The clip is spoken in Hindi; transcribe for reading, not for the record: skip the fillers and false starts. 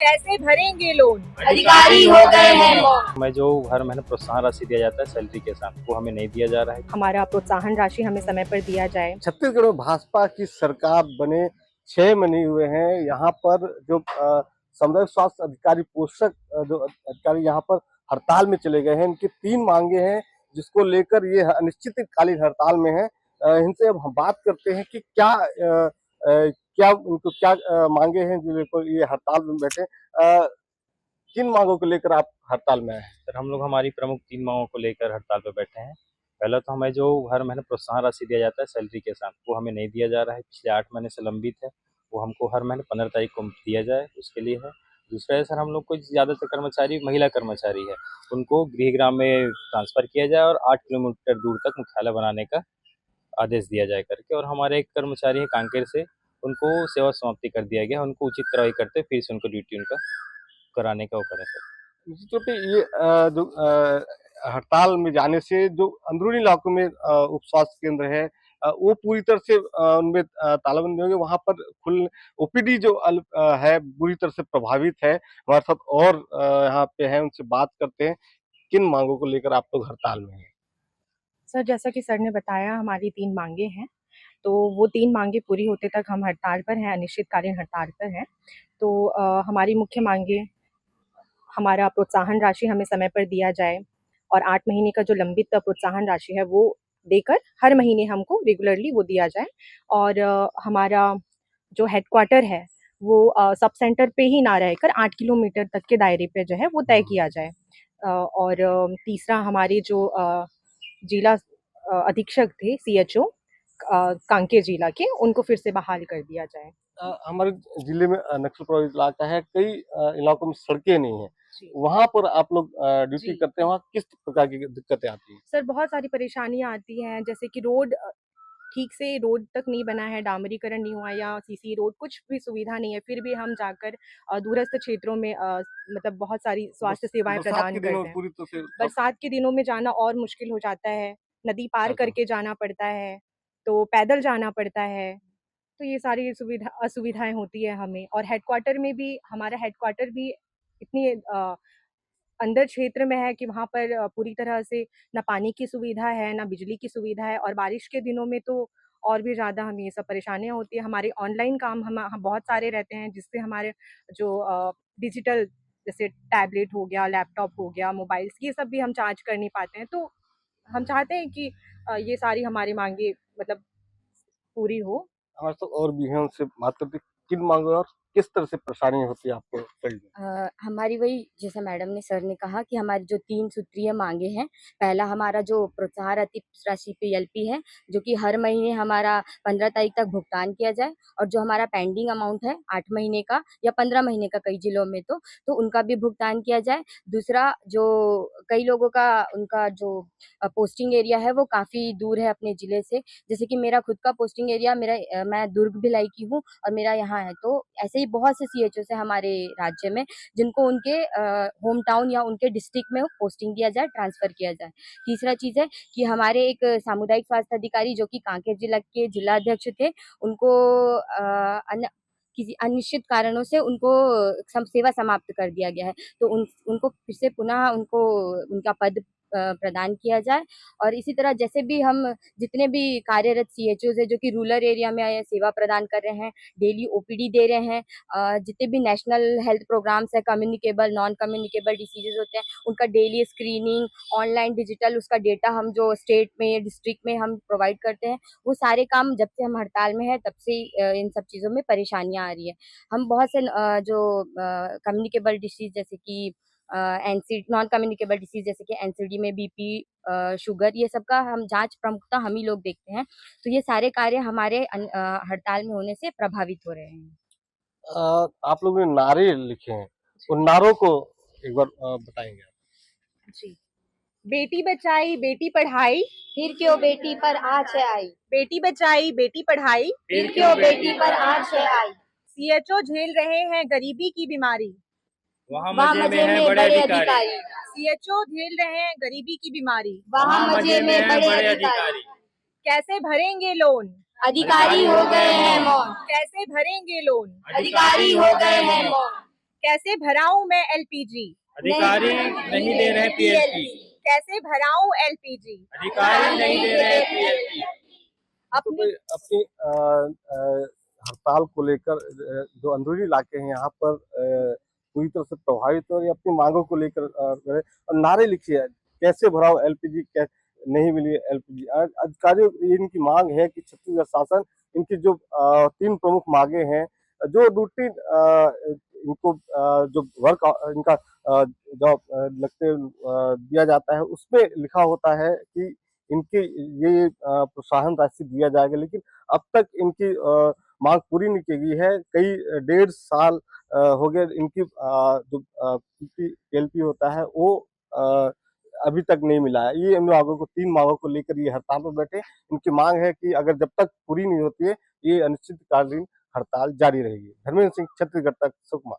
कैसे भरेंगे लोन? अधिकारी हो गए हैं मौन। हमें जो हर महीने प्रोत्साहन राशि दिया जाता है सैलरी के साथ, वो हमें नहीं दिया जा रहा है। हमारा प्रोत्साहन राशि हमें समय पर दिया जाए। छत्तीसगढ़ में भाजपा की सरकार बने 6 महीने हुए हैं। यहाँ पर जो सामुदायिक स्वास्थ्य अधिकारी पोषक जो अधिकारी यहाँ पर हड़ताल में चले गए हैं। इनकी 3 मांगे हैं जिसको लेकर ये अनिश्चितकालीन हड़ताल में है। इनसे अब हम बात करते हैं कि क्या उनको क्या मांगे हैं जो लेकर ये हड़ताल में बैठे। किन मांगों को लेकर आप हड़ताल में आए हैं? सर, हम लोग हमारी प्रमुख 3 मांगों को लेकर हड़ताल पे बैठे हैं। पहला तो हमें जो हर महीने प्रोत्साहन राशि दिया जाता है सैलरी के साथ, वो हमें नहीं दिया जा रहा है। पिछले 8 महीने से लंबित है, वो हमको हर महीने 15 तारीख को दिया जाए, उसके लिए है। दूसरा है सर, हम लोग को ज़्यादातर कर्मचारी महिला कर्मचारी है, उनको गृहग्राम में ट्रांसफ़र किया जाए और 8 किलोमीटर दूर तक मुख्यालय बनाने का आदेश दिया जाए करके। और हमारे एक कर्मचारी हैं कांकेर से, उनको सेवा समाप्ति कर दिया गया है। उनको उचित कार्रवाई करते फिर से उनको ड्यूटी उनका कराने का वो करें सर। निश्चित तौर पे ये जो हड़ताल में जाने से जो अंदरूनी इलाकों में उप स्वास्थ्य केंद्र है वो पूरी तरह से उनमें तालाबंद होंगे। वहाँ पर ओपीडी जो है बुरी तरह से प्रभावित है। हमारे साथ और यहाँ पे हैं, उनसे बात करते हैं। किन मांगों को लेकर आप लोग हड़ताल में हैं? सर, जैसा कि सर ने बताया, हमारी 3 मांगे हैं। तो वो 3 मांगे पूरी होते तक हम हड़ताल पर हैं, अनिश्चितकालीन हड़ताल पर हैं। तो हमारी मुख्य मांगे, हमारा प्रोत्साहन राशि हमें समय पर दिया जाए और 8 महीने का जो लंबित प्रोत्साहन राशि है वो देकर हर महीने हमको रेगुलरली वो दिया जाए। और हमारा जो हेडक्वार्टर है वो सब सेंटर पे ही ना रहकर 8 किलोमीटर तक के दायरे पे जो है वो तय किया जाए। और तीसरा, हमारे जो जिला अधीक्षक थे सीएचओ कांकेर जिला के, उनको फिर से बहाल कर दिया जाए। हमारे जिले में नक्सल प्रभावित इलाका है। कई इलाकों में सड़कें नहीं है। जी। वहाँ पर आप लोग ड्यूटी जी। करते हैं, वहाँ किस प्रकार की दिक्कतें आती हैं? सर, बहुत सारी परेशानियाँ आती हैं, जैसे कि रोड ठीक से रोड तक नहीं बना है, डामरीकरण नहीं हुआ या सीसी रोड, कुछ भी सुविधा नहीं है। फिर भी हम जाकर दूरस्थ क्षेत्रों में मतलब बहुत सारी स्वास्थ्य सेवाएँ बरसात प्रदान के दिनों करते में हैं। पूरी तरह से बरसात के दिनों में जाना और मुश्किल हो जाता है, नदी पार अच्छा। करके जाना पड़ता है, तो पैदल जाना पड़ता है। तो ये सारी असुविधाएँ होती है हमें। और हेडक्वार्टर में भी, हमारा हेडक्वार्टर भी इतनी अंदर क्षेत्र में है कि वहाँ पर पूरी तरह से ना पानी की सुविधा है, ना बिजली की सुविधा है। और बारिश के दिनों में तो और भी ज़्यादा हमें ये सब परेशानियाँ होती हैं। हमारे ऑनलाइन काम हम बहुत सारे रहते हैं, जिससे हमारे जो डिजिटल, जैसे टैबलेट हो गया, लैपटॉप हो गया, मोबाइल्स, ये सब भी हम चार्ज कर नहीं पाते हैं। तो हम चाहते हैं कि ये सारी हमारी माँगे मतलब पूरी हो। हमारे साथ और भी हैं, उनसे बात करते हैं। किन मांगों और किस तरह से परेशानी होती है आपको फील्ड में? हमारी वही जैसे मैडम ने सर ने कहा कि हमारी जो 3 सूत्रीय मांगे हैं। पहला हमारा जो प्रोत्साहन राशि पीएलपी है, जो कि हर महीने हमारा 15 तारीख तक भुगतान किया जाए, और जो हमारा पेंडिंग अमाउंट है 8 महीने का या 15 महीने का कई जिलों में, तो उनका भी भुगतान किया जाए। दूसरा, जो कई लोगों का उनका जो पोस्टिंग एरिया है वो काफ़ी दूर है अपने ज़िले से। जैसे कि मेरा खुद का पोस्टिंग एरिया मैं दुर्ग भिलाई की हूँ और मेरा यहाँ है। तो ऐसे ही बहुत से सीएचओ है हमारे राज्य में, जिनको उनके होम टाउन या उनके डिस्ट्रिक्ट में पोस्टिंग दिया जाए, ट्रांसफ़र किया जाए। तीसरा चीज़ है कि हमारे एक सामुदायिक स्वास्थ्य अधिकारी जो कि कांकेर जिला के जिलाध्यक्ष थे, उनको किसी अनिश्चित कारणों से उनको सेवा समाप्त कर दिया गया है। तो उनको फिर से पुनः उनको उनका पद प्रदान किया जाए। और इसी तरह जैसे भी हम जितने भी कार्यरत सीएचओज़ हैं जो कि रूरल एरिया में सेवा प्रदान कर रहे हैं, डेली ओपीडी दे रहे हैं, जितने भी नेशनल हेल्थ प्रोग्राम्स हैं, कम्युनिकेबल, नॉन कम्युनिकेबल डिसीज़ेज़ होते हैं, उनका डेली स्क्रीनिंग, ऑनलाइन डिजिटल उसका डेटा हम जो स्टेट में, डिस्ट्रिक्ट में हम प्रोवाइड करते हैं, वो सारे काम जब से हम हड़ताल में हैं तब से इन सब चीज़ों में परेशानियाँ आ रही है। हम बहुत से जो कम्युनिकेबल डिसीज़ जैसे कि नॉन कम्युनिकेबल डिसीज़ जैसे कि एनसीडी में बीपी, शुगर, ये सब का हम जाँच प्रमुखतः हम ही लोग देखते हैं। तो ये सारे कार्य हमारे हड़ताल में होने से प्रभावित हो रहे हैं। आप लोगों ने नारे लिखे हैं, उन नारों को एक बार बताएंगे आप? जी। बेटी बचाई, बेटी पढ़ाई, फिर क्यों बेटी पर आँच है आई, बेटी बचाई, बेटी पढ़ाई, फिर क्यों बेटी पर आँच है आई। सीएचओ झेल रहे हैं गरीबी की बीमारी, वहाँ वहाँ मजे में बड़े अधिकारी, सीएचओ झेल रहे हैं गरीबी की बीमारी, वहाँ मजे में बड़े अधिकारी। कैसे भरेंगे लोन? अधिकारी हो गए हैं मौन, कैसे भरेंगे लोन? अधिकारी हो गए हैं मौन। कैसे भराऊं मैं एलपीजी, अधिकारी नहीं दे रहे पीएलपी, कैसे भराऊं एलपीजी, अधिकारी नहीं दे रहे पीएलपी। तो अपनी अपनी हड़ताल को लेकर जो अंदरूनी इलाके हैं यहाँ पर पूरी तरह से प्रभावित हो और ये अपनी मांगों को लेकर और नारे लिखिए कैसे भराओ एलपीजी, नहीं मिली एलपीजी। अधिकारियों की इनकी मांग है कि छत्तीसगढ़ शासन इनकी जो तीन प्रमुख मांगे हैं, जो रूटीन इनको जो वर्क इनका जॉब लगते दिया जाता है उसमें लिखा होता है कि इनकी ये प्रोत्साहन राशि दिया जाएगा, लेकिन अब तक इनकी मांग पूरी नहीं की गई है। कई 1.5 साल हो गए इनकी जो पीपीएलपी होता है वो अ, अभी तक नहीं मिला है। ये इन मांगों को, 3 मांगों को लेकर ये हड़ताल पर बैठे। इनकी मांग है कि अगर जब तक पूरी नहीं होती है, ये अनिश्चितकालीन हड़ताल जारी रहेगी। धर्मेंद्र सिंह, छत्तीसगढ़ तक, सुकमा।